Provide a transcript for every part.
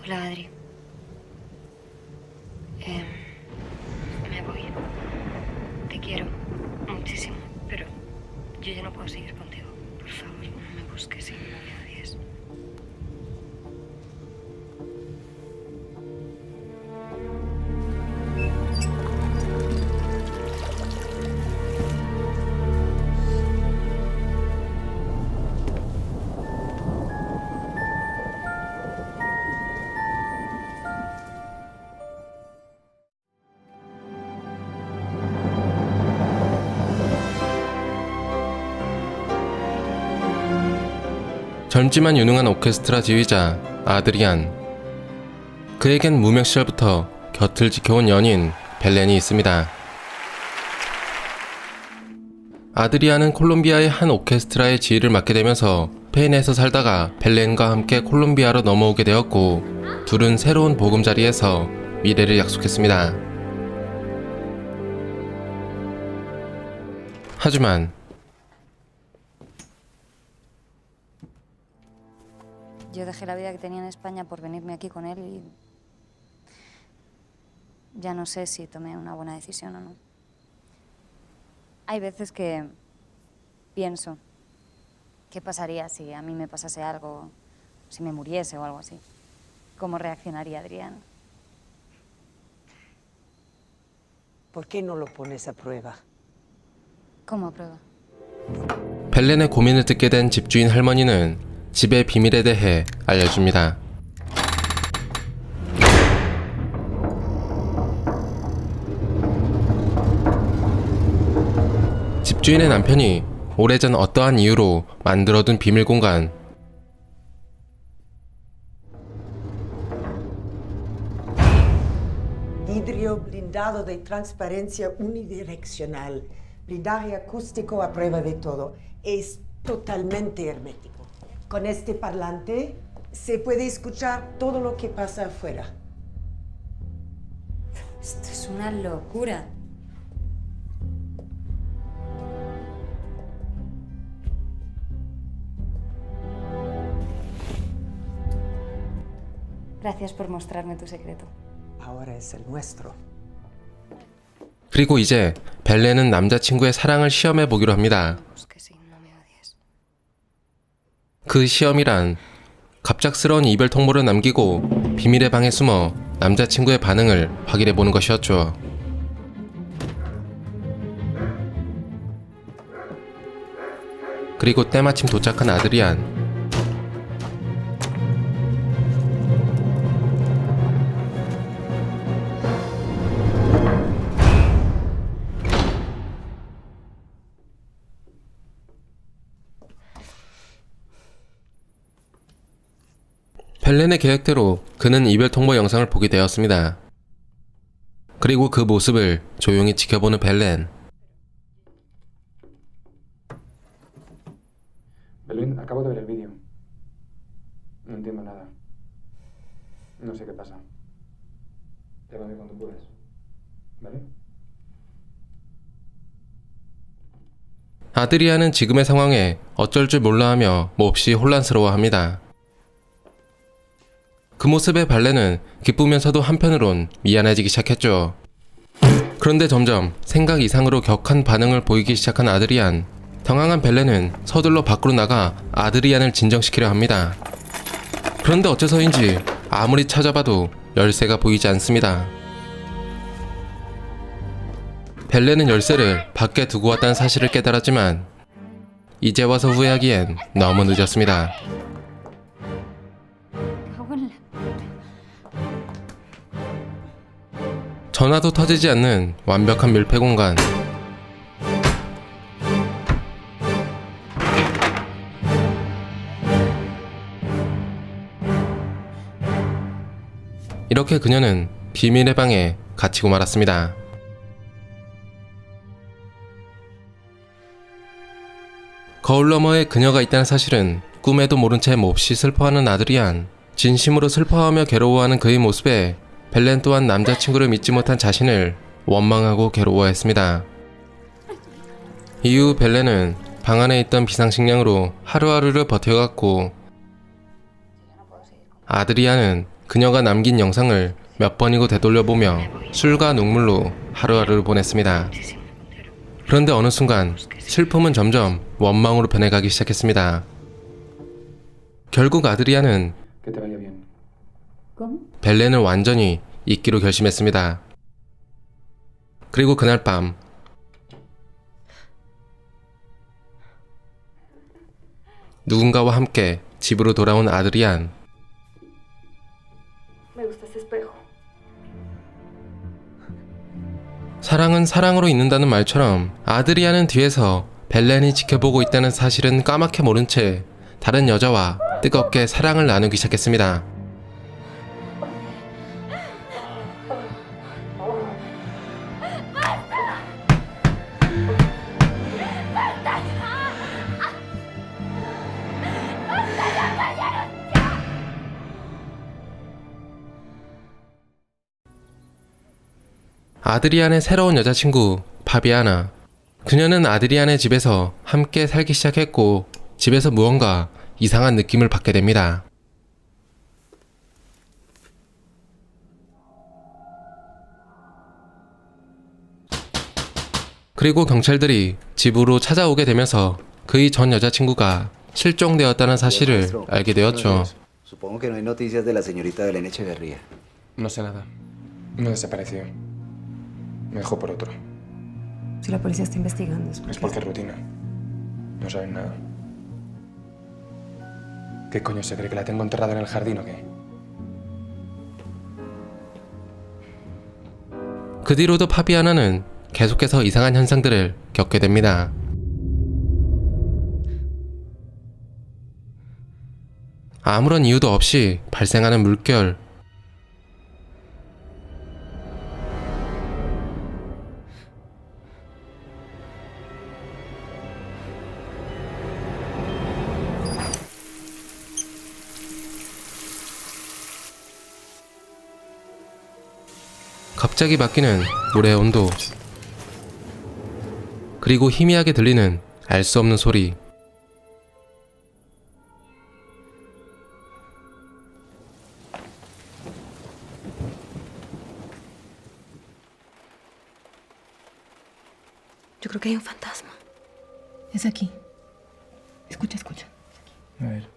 Hola, Adri. Me voy. Te quiero muchísimo, pero yo ya no puedo seguir contigo. Por favor, no me busques y no me odies. 젊지만 유능한 오케스트라 지휘자 아드리안. 그에겐 무명 시절부터 곁을 지켜온 연인 벨렌이 있습니다. 아드리안은 콜롬비아의 한 오케스트라의 지휘를 맡게 되면서 스페인에서 살다가 벨렌과 함께 콜롬비아로 넘어오게 되었고, 둘은 새로운 보금자리에서 미래를 약속했습니다. 하지만 Yo dejé la vida que tenía en España por venirme aquí con él y ya no sé si tomé una buena decisión o no. Hay veces que pienso, ¿qué pasaría si a mí me pasase algo, si me muriese o algo así? ¿Cómo reaccionaría Adrián? ¿Por qué no lo pones a prueba? ¿Cómo a prueba? 벨렌의 고민을 듣게 된 집주인 할머니는 집의 비밀에 대해 알려줍니다. 집주인의 남편이 오래전 어떠한 이유로 만들어둔 비밀 공간, Vidrio blindado de transparencia unidireccional. Blindaje acústico a prueba de todo. Es totalmente hermético. Con este parlante se puede escuchar todo lo que pasa afuera. Esto es una locura. Gracias por mostrarme tu secreto. Ahora es el nuestro. 그리고 이제 벨렌은 남자친구의 사랑을 시험해 보기로 합니다. Busques y no me odies. 그 시험이란 갑작스러운 이별 통보를 남기고 비밀의 방에 숨어 남자친구의 반응을 확인해 보는 것이었죠. 그리고 때마침 도착한 아드리안. 벨렌의 계획대로 그는 이별 통보 영상을 보게 되었습니다. 그리고 그 모습을 조용히 지켜보는 벨렌. Belén, acabo de ver el vídeo. No entiendo nada. No sé qué pasa. Llámame cuando puedas. ¿Vale? 아드리안은 지금의 상황에 어쩔 줄 몰라하며 몹시 혼란스러워합니다. 그 모습에 발렌은 기쁘면서도 한편으론 미안해지기 시작했죠. 그런데 점점 생각 이상으로 격한 반응을 보이기 시작한 아드리안. 당황한 벨렌은 서둘러 밖으로 나가 아드리안을 진정시키려 합니다. 그런데 어째서인지 아무리 찾아봐도 열쇠가 보이지 않습니다. 벨렌은 열쇠를 밖에 두고 왔다는 사실을 깨달았지만 이제 와서 후회하기엔 너무 늦었습니다. 전화도 터지지 않는 완벽한 밀폐 공간. 이렇게 그녀는 비밀의 방에 갇히고 말았습니다. 거울 너머에 그녀가 있다는 사실은 꿈에도 모른 채 몹시 슬퍼하는 아드리안. 진심으로 슬퍼하며 괴로워하는 그의 모습에 벨렌 또한 남자친구를 믿지 못한 자신을 원망하고 괴로워했습니다. 이후 벨렌은 방 안에 있던 비상식량으로 하루하루를 버텨갔고, 아드리안은 그녀가 남긴 영상을 몇 번이고 되돌려보며 술과 눈물로 하루하루를 보냈습니다. 그런데 어느 순간 슬픔은 점점 원망으로 변해가기 시작했습니다. 결국 아드리안은 Que te vaya bien. 벨렌을 완전히 잊기로 결심했습니다. 그리고 그날 밤 누군가와 함께 집으로 돌아온 아드리안. 사랑은 사랑으로 있는다는 말처럼 아드리안은 뒤에서 벨렌이 지켜보고 있다는 사실은 까맣게 모른 채 다른 여자와 뜨겁게 사랑을 나누기 시작했습니다. 아드리안의 새로운 여자친구 파비아나. 그녀는 아드리안의 집에서 함께 살기 시작했고 집에서 무언가 이상한 느낌을 받게 됩니다. 그리고 경찰들이 집으로 찾아오게 되면서 그의 전 여자친구가 실종되었다는 사실을 알게 되었죠. Supongo que no hay noticias de la señorita Belén Echeverría. No sé nada. No desapareció. Me dejó por otro. Si la policía está investigando Es porque es rutina. No saben nada. ¿Qué coño se cree? ¿Que la tengo enterrada en el jardín o qué? 그 뒤로도 파비아나는 계속해서 이상한 현상들을 겪게 됩니다. 아무런 이유도 없이 발생하는 물결. 갑자기 바뀌는 물의 온도. 그리고 희미하게 들리는 알 수 없는 소리. Yo creo que hay un fantasma. Es aquí. Escucha, escucha. A ver.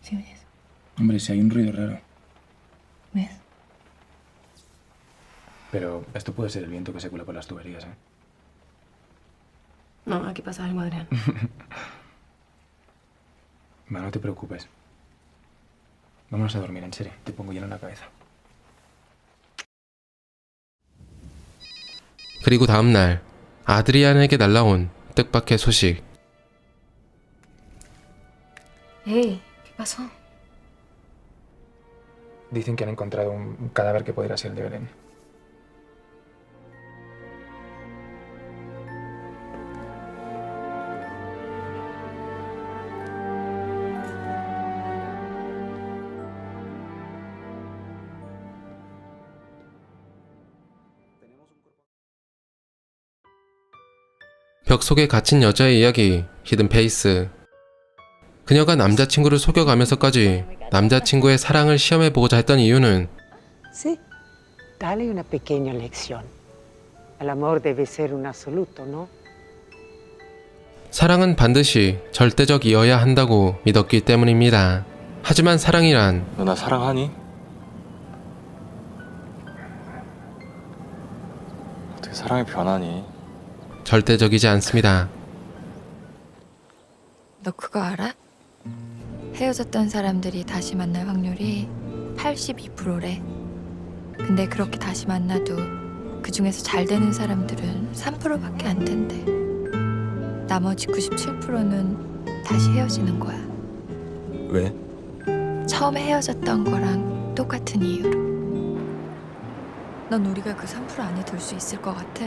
¿Sí oyes? Hombre, si hay un ruido raro. ¿Ves? Pero esto puede ser el viento que se cuela por las tuberías, ¿eh? No, aquí pasa algo, Adrián. Va, no te preocupes. Vámonos a dormir, en serio. Te pongo hielo en la cabeza. 그리고 다음날 아드리안에게 날라온 뜻밖의 소식. Hey, ¿qué pasó? Dicen que han encontrado un cadáver que podría ser el de Belén. 벽 속에 갇힌 여자의 이야기, 히든 페이스. 그녀가 남자친구를 속여가면서까지 남자친구의 사랑을 시험해보고자 했던 이유는 Sí, dale una pequeña lección. El amor debe ser un absoluto, ¿no? 사랑은 반드시 절대적이어야 한다고 믿었기 때문입니다. 하지만 사랑이란 너 나 사랑하니? 어떻게 사랑이 변하니? 절대적이지 않습니다. 너 그거 알아? 헤어졌던 사람들이 다시 만날 확률이 82%래. 근데 그렇게 다시 만나도 그 중에서 잘 되는 사람들은 3%밖에 안 된대. 나머지 97%는 다시 헤어지는 거야. 왜? 처음에 헤어졌던 거랑 똑같은 이유로. 넌 우리가 그 3% 안에 들 수 있을 것 같아?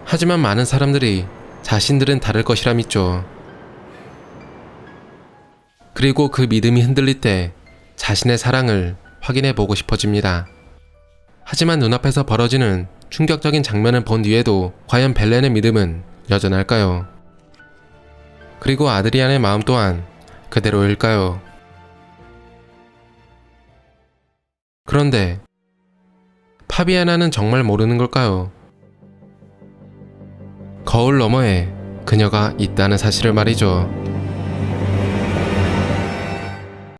하지만 많은 사람들이 자신들은 다를 것이라 믿죠. 그리고 그 믿음이 흔들릴 때 자신의 사랑을 확인해보고 싶어집니다. 하지만 눈앞에서 벌어지는 충격적인 장면을 본 뒤에도 과연 벨렌의 믿음은 여전할까요? 그리고 아드리안의 마음 또한 그대로일까요? 그런데 파비아나는 정말 모르는 걸까요? 거울 너머에 그녀가 있다는 사실을 말이죠.